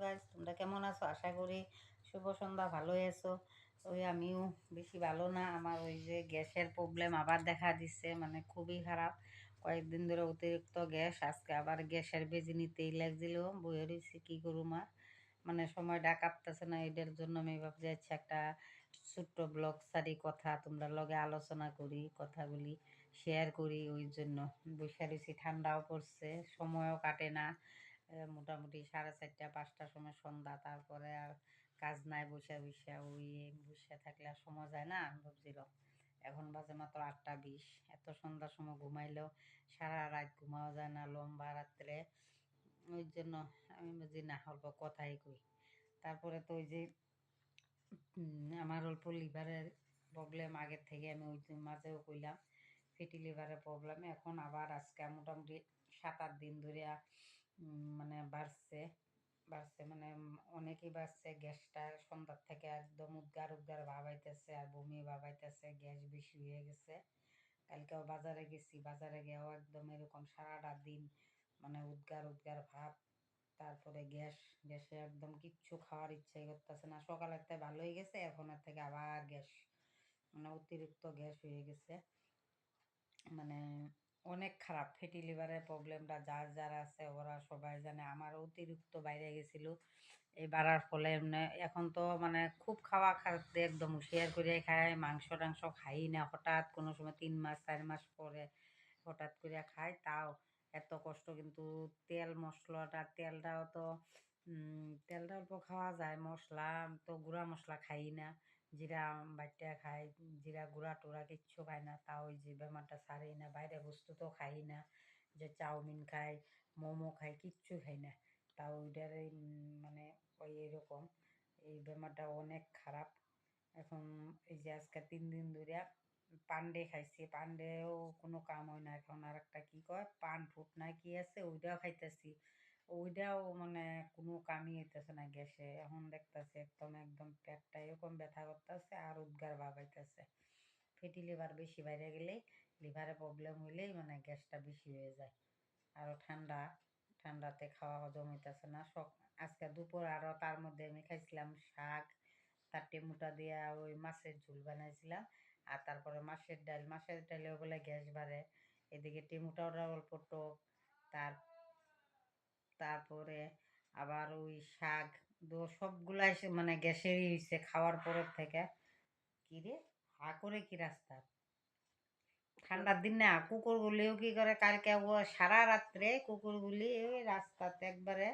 Guys, তোমরা কেমন আছো? আশা করি শুভ সন্ধ্যা, ভালোই আছো। ওই আমিও বেশি ভালো না। আমার ওই যে গ্যাসের প্রবলেম আবার দেখা দিচ্ছে, মানে খুবই খারাপ। কয়েকদিন ধরে অতিরিক্ত গ্যাস, আজকে আবার গ্যাসের বেজি নিতেই লাগছিল। বইয়ে রয়েছি কী করুম আর, মানে সময়টা কাঁপতেছে না। এটার জন্য আমি ভাবছি আচ্ছা একটা ছোট্ট ব্লগ সারি, কথা তোমরা লগে আলোচনা করি, কথাগুলি শেয়ার করি। ওই জন্য বসে রয়েছি, ঠান্ডাও পড়ছে, সময়ও কাটে না। মোটামুটি 4:30-5টার সময় সন্ধ্যা, তারপরে আর কাজ নাই, বসে বসে ওই বসে থাকলে আর সময় যায় না। আমি ভাবছিলাম এখন বাজে মাত্র 8:20, এত সন্ধ্যার সময় ঘুমাইলেও সারা রাত ঘুমাও যায় না, লম্বা রাত্রে। ওই জন্য আমি বুঝি না, অল্প কথাই কই। তারপরে তো ওই যে আমার অল্প লিভারের প্রবলেম আগের থেকে, আমি ওই মাঝেও কইলাম ফ্যাটি লিভারের প্রবলেম। এখন আবার আজকে মোটামুটি 7-8 দিন ধরে মানে বাড়ছে বাড়ছে, মানে অনেকই বাড়ছে। গ্যাসটা সন্ধ্যার থেকে একদম উদ্গার উদ্গার ভাব আইতেছে, আর বমি ভাব আইতেছে, গ্যাস বেশি হয়ে গেছে। কালকেও বাজারে গেছি, বাজারে গিয়েও একদম এরকম সারাটা দিন মানে উদ্গার উদ্গার ভাব। তারপরে গ্যাসে একদম কিচ্ছু খাওয়ার ইচ্ছাই করতেছে না। সকালের থেকে ভালোই গেছে, এখনের থেকে আবার গ্যাস, মানে অতিরিক্ত গ্যাস হয়ে গেছে। মানে অনেক খারাপ। ফ্যাটি লিভারের প্রবলেমটা যার যার আছে ওরা সবাই জানে। আমার অতিরিক্ত বাইরে গেছিল, এই বাড়ার ফলে এমনি এখন তো মানে খুব খাওয়া খাতে একদম হুঁশিয়ার করে খায়। মাংস টাংস খাই না, হঠাৎ কোনো সময় 3 মাস 4 মাস পরে হঠাৎ করে খাই, তাও এত কষ্ট। কিন্তু তেলটাও তো তেলটা অল্প খাওয়া যায়, মশলা তো গুঁড়া মশলা খাই না। জিরা বাইটা খাই, জিরা গুঁড়া টুড়া কিচ্ছু খাই না, তাও ওই যে বেমারটা ছাড়েই না। বাইরে বস্তু তো খাই না, যে চাউমিন খাই, মোমো খাই, কিচ্ছু খাই না, তাও ওইটার মানে ওই এরকম এই বেমারটা অনেক খারাপ। এখন এই যে আজকে 3 দিন ধরে পান্ডে খাইছি, পান্ডেও কোনো কাম হয় না। এখন আর একটা কি কয় পান ফুট না কি আছে, ওইটাও খাইতেছি, ওইটাও মানে কোনো কামই হইতেছে না গ্যাসে। এখন দেখতেছি একদম একদম পেটটা এরকম ব্যথা করতেছে আর উদ্গার ভাব হইতেছে। ফ্যাটি লিভার বেশি বাইরে গেলেই, লিভারে প্রবলেম হইলেই মানে গ্যাসটা বেশি হয়ে যায়। আরও ঠান্ডাতে খাওয়া হজম হইতেছে না। আজকে দুপুর আরও তার মধ্যে আমি খাইছিলাম শাক, তার টেমুটা দিয়া ওই মাছের ঝোল বানাইছিলাম। আর তারপরে মাছের ডালেও বলে গ্যাস বাড়ে। এদিকে টেমুটাও অল্প টক। তার তারপরে আবার ওই শাক সবগুলাই মানে গ্যাসেরই হয়েছে খাওয়ার পরের থেকে। কি রে, হা করে কি রাস্তা, ঠান্ডার দিন না। কুকুরগুলিও কি করে, কালকে সারা রাত্রে কুকুরগুলি ওই রাস্তাতে একবারে